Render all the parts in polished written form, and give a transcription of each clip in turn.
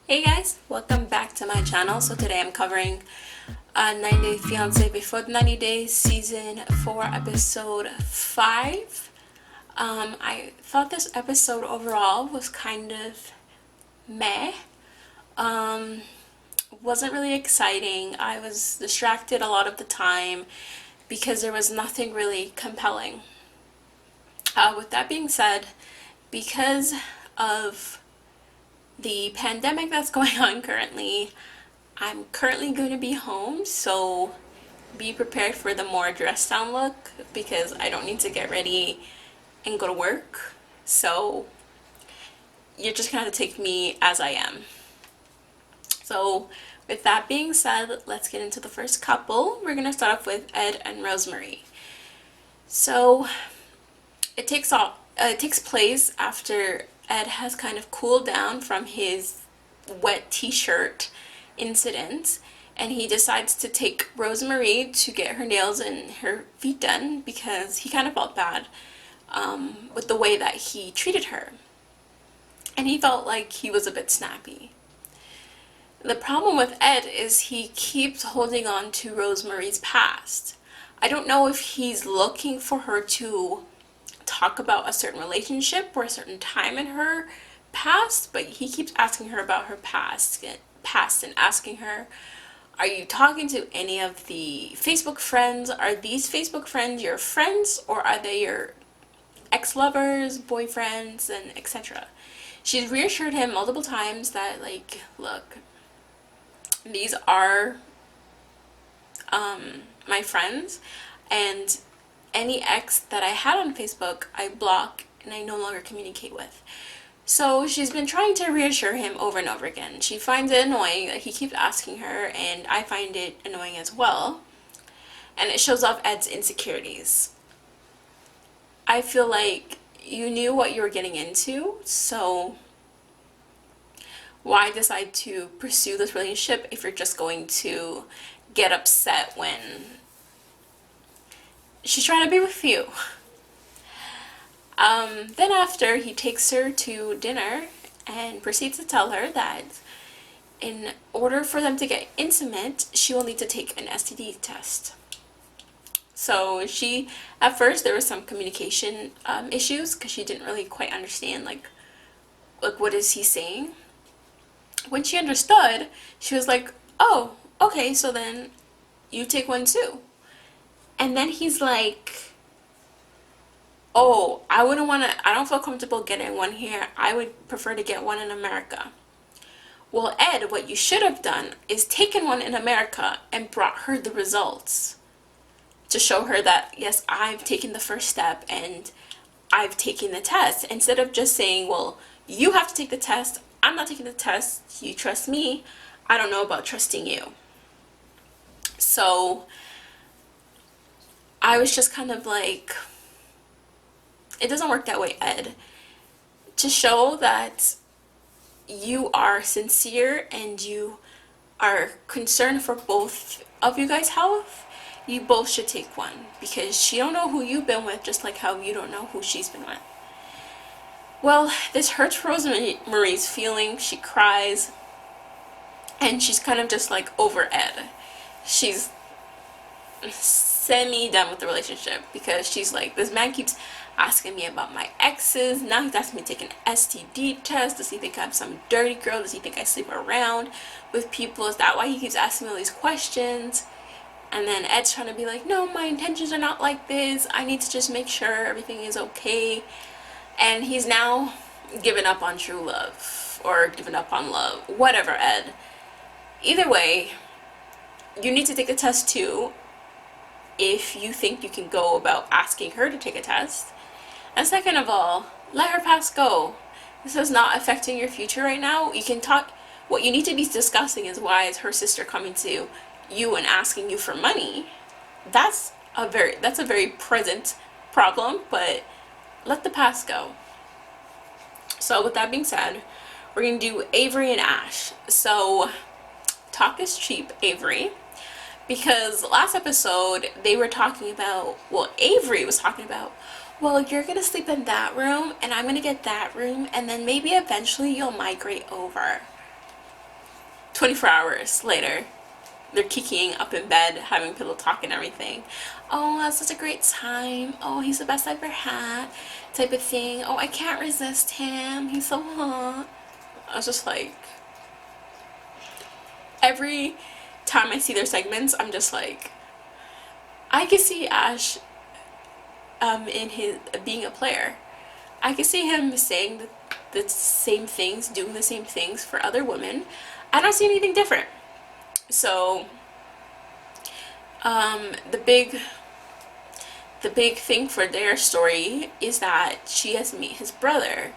Hey guys, welcome back to my channel. So today I'm covering 90 Day Fiance Before the 90 Days Season 4 Episode 5. I thought this episode overall was kind of meh. Wasn't really exciting. I was distracted a lot of the time because there was nothing really compelling. With that being said, because of the pandemic that's going on currently, I'm currently going to be home, so be prepared for the more dressed down look because I don't need to get ready and go to work. So you're just gonna have to take me as I am. So with that being said, let's get into the first couple. We're gonna start off with Ed and Rosemarie. So it takes place after Ed has kind of cooled down from his wet t-shirt incident, and he decides to take Rosemarie to get her nails and her feet done because he kind of felt bad with the way that he treated her, and he felt like he was a bit snappy. The problem with Ed is he keeps holding on to Rosemarie's past. I don't know if he's looking for her to talk about a certain relationship or a certain time in her past, but he keeps asking her about her past and asking her, are you talking to any of the Facebook friends? Are these Facebook friends your friends, or are they your ex-lovers, boyfriends, and etc.? She's reassured him multiple times that, like, look, these are my friends, and any ex that I had on Facebook, I block and I no longer communicate with. So she's been trying to reassure him over and over again. She finds it annoying that he keeps asking her, and I find it annoying as well. And it shows off Ed's insecurities. I feel like you knew what you were getting into, so why decide to pursue this relationship if you're just going to get upset when she's trying to be with you? Then after, he takes her to dinner and proceeds to tell her that in order for them to get intimate, she will need to take an STD test. So at first there was some communication issues because she didn't really quite understand like what is he saying. When she understood, she was like, oh, okay, so then you take one too. And then he's like, oh, I don't feel comfortable getting one here. I would prefer to get one in America. Well, Ed, what you should have done is taken one in America and brought her the results to show her that, yes, I've taken the first step and I've taken the test, instead of just saying, well, you have to take the test. I'm not taking the test. You trust me. I don't know about trusting you. So I was just kind of like, it doesn't work that way, Ed. To show that you are sincere and you are concerned for both of you guys' health, you both should take one, because she don't know who you've been with, just like how you don't know who she's been with. Well, this hurts Rosemarie's feelings. She cries, and she's kind of just like over Ed. She's semi-done with the relationship because she's like, this man keeps asking me about my exes. Now he's asking me to take an STD test. Does he think I'm some dirty girl? Does he think I sleep around with people? Is that why he keeps asking me all these questions? And then Ed's trying to be like, no, my intentions are not like this. I need to just make sure everything is okay. And he's now given up on true love, or given up on love. Whatever, Ed. Either way, you need to take the test too, if you think you can go about asking her to take a test. And second of all, let her past go. This is not affecting your future right now. You can talk. What you need to be discussing is, why is her sister coming to you and asking you for money? That's a very present problem, but let the past go. So with that being said, we're gonna do Avery and Ash. So talk is cheap, Avery. Because last episode, they were talking about, well, Avery was talking about, well, you're going to sleep in that room, and I'm going to get that room, and then maybe eventually you'll migrate over. 24 hours later, they're kikiing up in bed, having pillow talk and everything. Oh, that's such a great time. Oh, he's the best I've ever had, type of thing. Oh, I can't resist him. He's so hot. I was just like, every time I see their segments, I'm just like, I can see Ash in his being a player. I can see him saying the same things, doing the same things for other women. I don't see anything different. So the big thing for their story is that she has to meet his brother.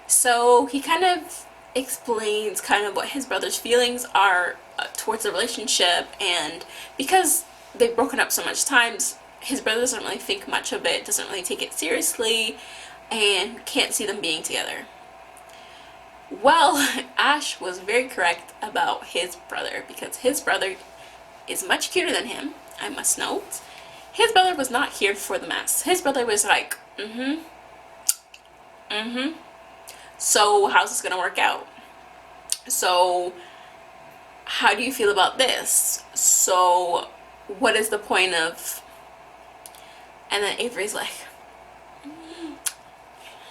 So he kind of explains kind of what his brother's feelings are towards the relationship, and because they've broken up so much times, his brother doesn't really think much of it, doesn't really take it seriously, and can't see them being together. Well, Ash was very correct about his brother, because his brother is much cuter than him, I must note. His brother was not here for the mess. His brother was like, so how's this gonna work out? So how do you feel about this? So what is the point of... And then Avery's like,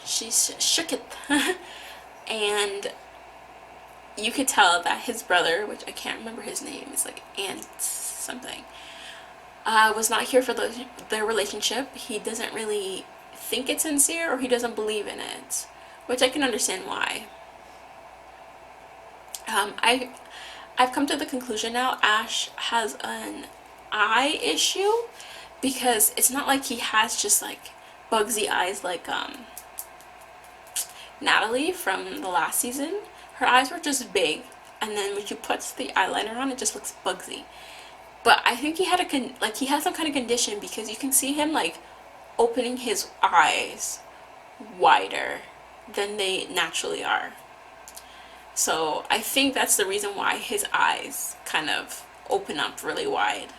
she's shook it. And you could tell that his brother, which I can't remember his name, is like Ant something, was not here for their relationship. He doesn't really think it's sincere, or he doesn't believe in it, which I can understand why. I've come to the conclusion now, Ash has an eye issue, because it's not like he has just like bugsy eyes like Natalie from the last season. Her eyes were just big, and then when she puts the eyeliner on, it just looks bugsy. But I think he had he has some kind of condition, because you can see him like opening his eyes wider than they naturally are. So I think that's the reason why his eyes kind of open up really wide.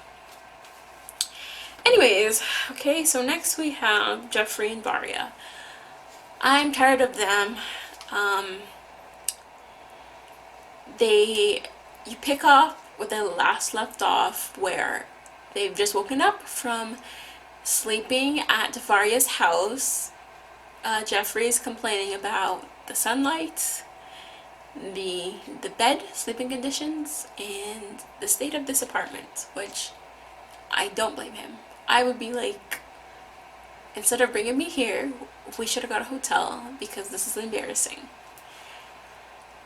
Anyways, okay, so next we have Jeffrey and Varia. I'm tired of them. You pick up where they last left off, where they've just woken up from sleeping at Varia's house. Jeffrey's complaining about the sunlight, the bed, sleeping conditions, and the state of this apartment, which I don't blame him. I would be like, instead of bringing me here, we should have got a hotel, because this is embarrassing.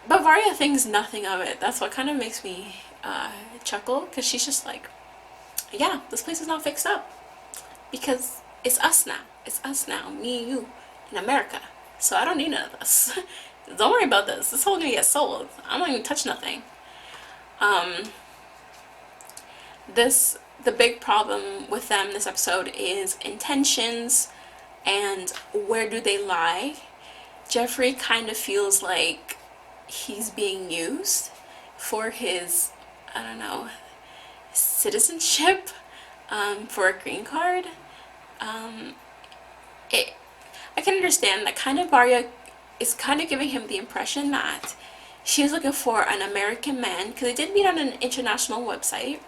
But Varia thinks nothing of it. That's what kind of makes me chuckle, because she's just like, yeah, this place is not fixed up, because it's us now. It's us now, me and you, in America. So I don't need none of this. Don't worry about this. This whole gonna get sold. I'm not even touch nothing. The big problem with them this episode is intentions and where do they lie. Jeffrey kind of feels like he's being used for his, I don't know, citizenship, for a green card. I can understand that kind of Varia is kind of giving him the impression that she's looking for an American man, because they did meet on an international website,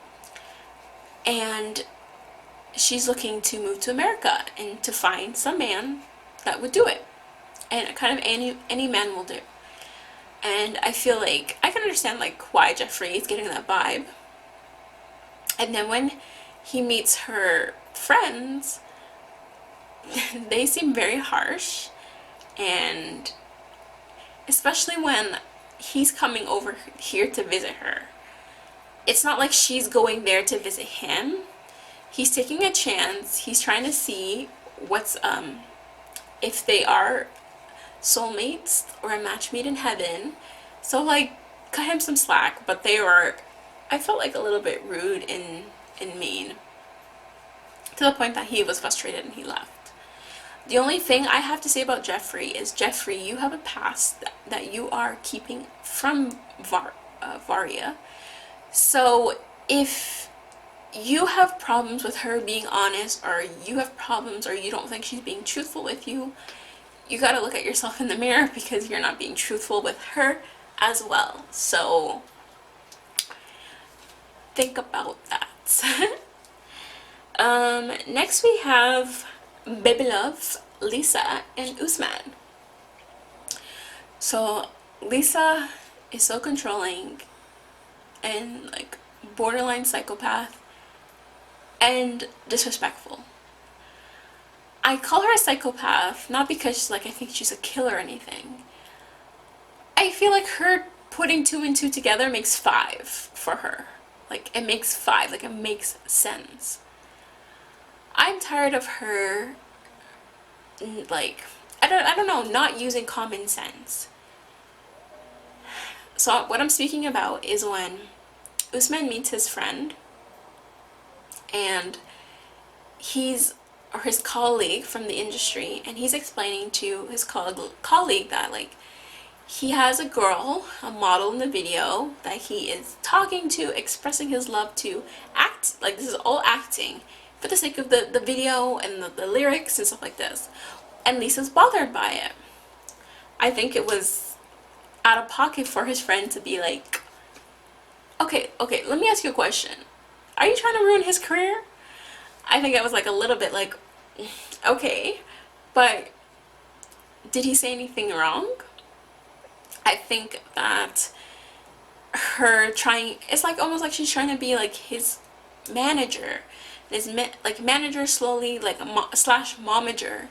and she's looking to move to America and to find some man that would do it, and kind of any man will do. And I feel like I can understand like why Jeffrey is getting that vibe. And then when he meets her friends, they seem very harsh, and especially when he's coming over here to visit her. It's not like she's going there to visit him. He's taking a chance. He's trying to see what's if they are soulmates or a match made in heaven. So like, cut him some slack. But they were, I felt like, a little bit rude and mean, to the point that he was frustrated and he left. The only thing I have to say about Jeffrey is, Jeffrey, you have a past that you are keeping from Varia. So if you have problems with her being honest, or you have problems, or you don't think she's being truthful with you, you gotta look at yourself in the mirror, because you're not being truthful with her as well. So think about that. Next we have Baby Love, Lisa, and Gooseman. So Lisa is so controlling and like borderline psychopath and disrespectful. I call her a psychopath not because like I think she's a killer or anything. I feel like her putting 2 and 2 together makes 5 for her. Like it makes 5, like it makes sense. I'm tired of her like I don't know, not using common sense. So what I'm speaking about is when Usman meets his friend and or his colleague from the industry, and he's explaining to his colleague that like he has a girl, a model in the video that he is talking to, expressing his love to, act like this is all acting for the sake of the video and the lyrics and stuff like this. And Lisa's bothered by it. I think it was out of pocket for his friend to be like, okay, let me ask you a question. Are you trying to ruin his career? I think I was like a little bit like, okay, but did he say anything wrong? I think that it's like almost like she's trying to be like his manager, like manager slowly, like slash momager.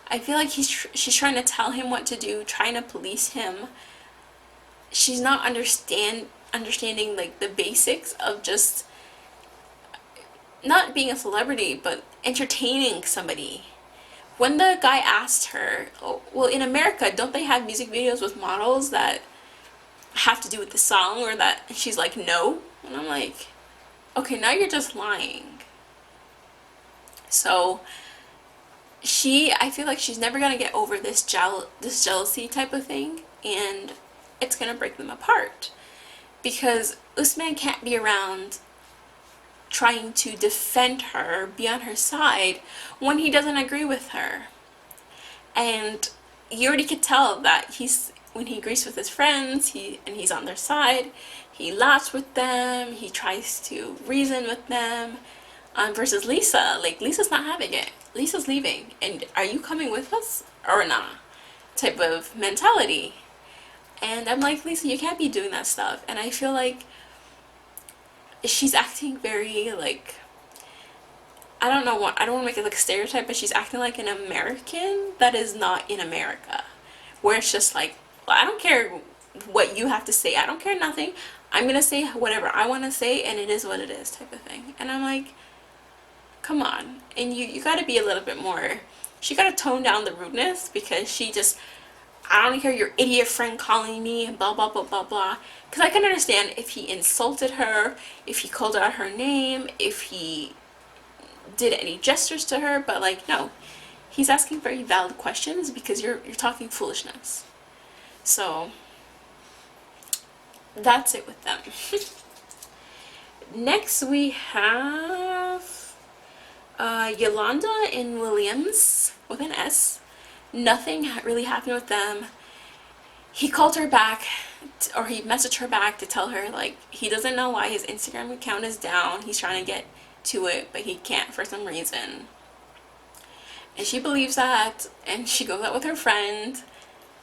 I feel like she's trying to tell him what to do, trying to police him. She's not understanding like the basics of just not being a celebrity, but entertaining somebody. When the guy asked her, oh, well, in America, don't they have music videos with models that have to do with the song or that? And she's like, no. And I'm like, okay, now you're just lying. So I feel like she's never gonna get over this jealousy type of thing, and it's gonna break them apart because Usman can't be around trying to defend her, be on her side when he doesn't agree with her. And you already could tell that when he agrees with his friends, he's on their side, he laughs with them, he tries to reason with them. Versus Lisa, like Lisa's not having it. Lisa's leaving, and are you coming with us or not? Type of mentality. And I'm like, Lisa, you can't be doing that stuff. And I feel like she's acting very like, I don't want to make it like a stereotype, but she's acting like an American that is not in America, where it's just like, well, I don't care what you have to say, I don't care nothing, I'm gonna say whatever I want to say and it is what it is type of thing. And I'm like, come on. And you got to be a little bit more, she got to tone down the rudeness, because I don't hear your idiot friend calling me and blah blah blah blah blah. Because I can understand if he insulted her, if he called out her name, if he did any gestures to her, but like, no, he's asking very valid questions because you're talking foolishness. So that's it with them. Next we have Yolanda and Williams with an S. Nothing really happened with them. He called her back, or he messaged her back to tell her like he doesn't know why his Instagram account is down. He's trying to get to it, but he can't for some reason. And she believes that, and she goes out with her friend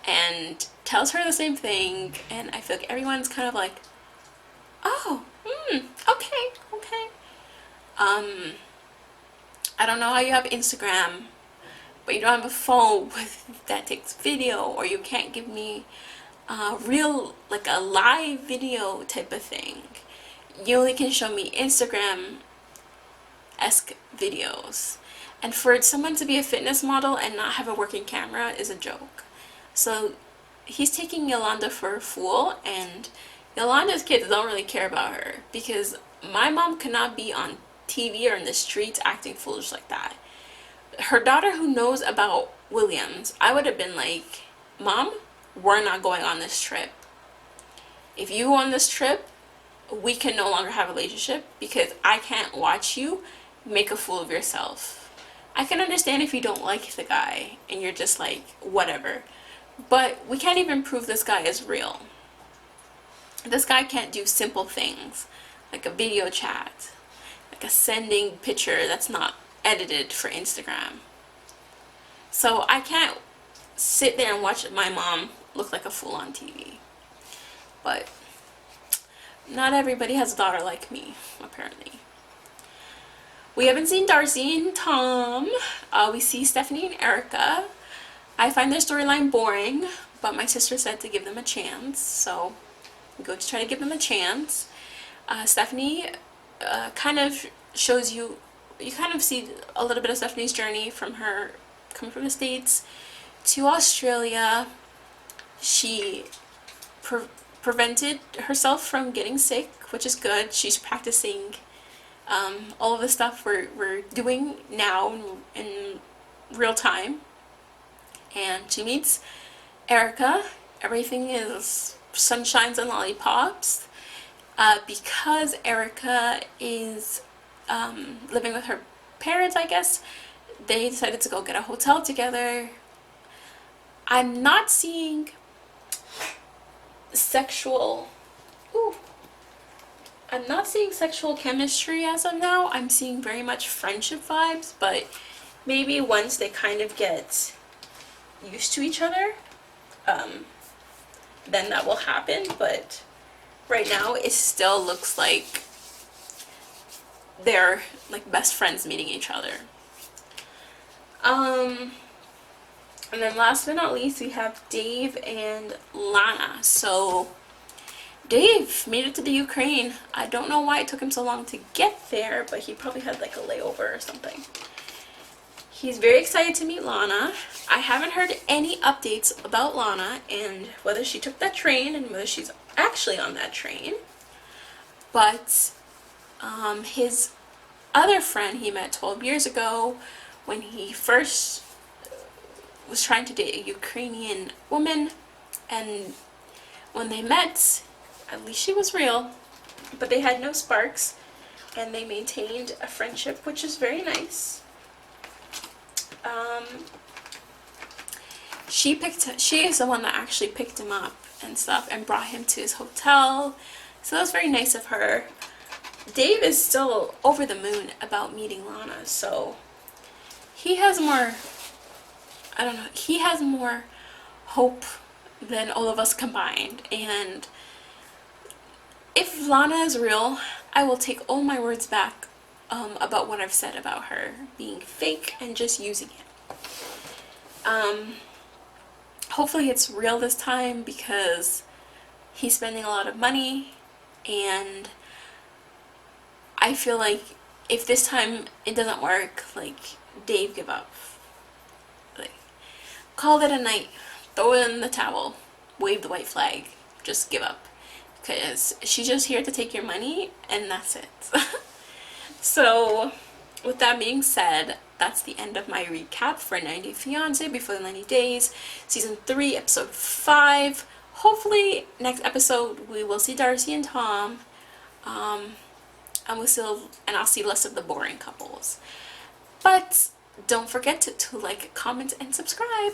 and tells her the same thing. And I feel like everyone's kind of like, oh, okay. I don't know how you have Instagram, but you don't have a phone that takes video, or you can't give me real, like a live video type of thing. You only can show me Instagram-esque videos. And for someone to be a fitness model and not have a working camera is a joke. So he's taking Yolanda for a fool, and Yolanda's kids don't really care about her, because my mom cannot be on TV or in the streets acting foolish like that. Her daughter, who knows about Williams, I would have been like, Mom, we're not going on this trip. If you go on this trip, we can no longer have a relationship, because I can't watch you make a fool of yourself. I can understand if you don't like the guy and you're just like, whatever. But we can't even prove this guy is real. This guy can't do simple things like a video chat, like a sending picture that's not edited for Instagram. So I can't sit there and watch my mom look like a fool on TV. But not everybody has a daughter like me, apparently. We haven't seen Darcy and Tom. We see Stephanie and Erica. I find their storyline boring, but my sister said to give them a chance, so I'm going to try to give them a chance. Stephanie kind of shows you kind of see a little bit of Stephanie's journey from her coming from the States to Australia. She prevented herself from getting sick, which is good. She's practicing all of the stuff we're doing now in real time. And she meets Erica. Everything is sunshines and lollipops. Because Erica is living with her parents, I guess, they decided to go get a hotel together. I'm not seeing sexual chemistry as of now. I'm seeing very much friendship vibes, but maybe once they kind of get used to each other, then that will happen. But right now it still looks like they're like best friends meeting each other. And then last but not least, we have Dave and Lana. So Dave made it to the Ukraine. I don't know why it took him so long to get there, but he probably had like a layover or something. He's very excited to meet Lana. I haven't heard any updates about Lana and whether she took that train and whether she's actually on that train. But his other friend he met 12 years ago when he first was trying to date a Ukrainian woman, and when they met, at least she was real, but they had no sparks, and they maintained a friendship, which is very nice. She is the one that actually picked him up and stuff and brought him to his hotel, so that was very nice of her. Dave is still over the moon about meeting Lana, so he has more, I don't know, he has more hope than all of us combined. And if Lana is real, I will take all my words back about what I've said about her being fake and just using it. Hopefully it's real this time, because he's spending a lot of money, and I feel like if this time it doesn't work, like, Dave, give up. Like, call it a night. Throw in the towel. Wave the white flag. Just give up. Because she's just here to take your money, and that's it. So, with that being said, that's the end of my recap for 90 Fiance Before the 90 Days, Season 3, Episode 5. Hopefully, next episode, we will see Darcy and Tom. And I'll see less of the boring couples. But don't forget to like, comment, and subscribe.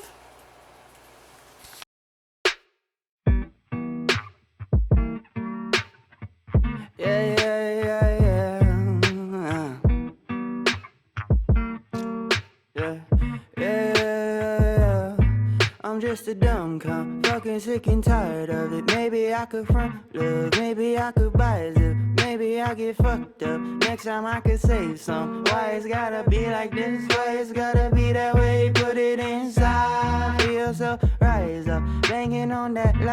I'm just a dumb cunt, fucking sick and tired of it. Maybe I could front love, maybe I could buy a zip, maybe I get fucked up. Next time I could save some. Why it's gotta be like this? Why it's gotta be that way? Put it inside. Feel so rise up, banging on that loud.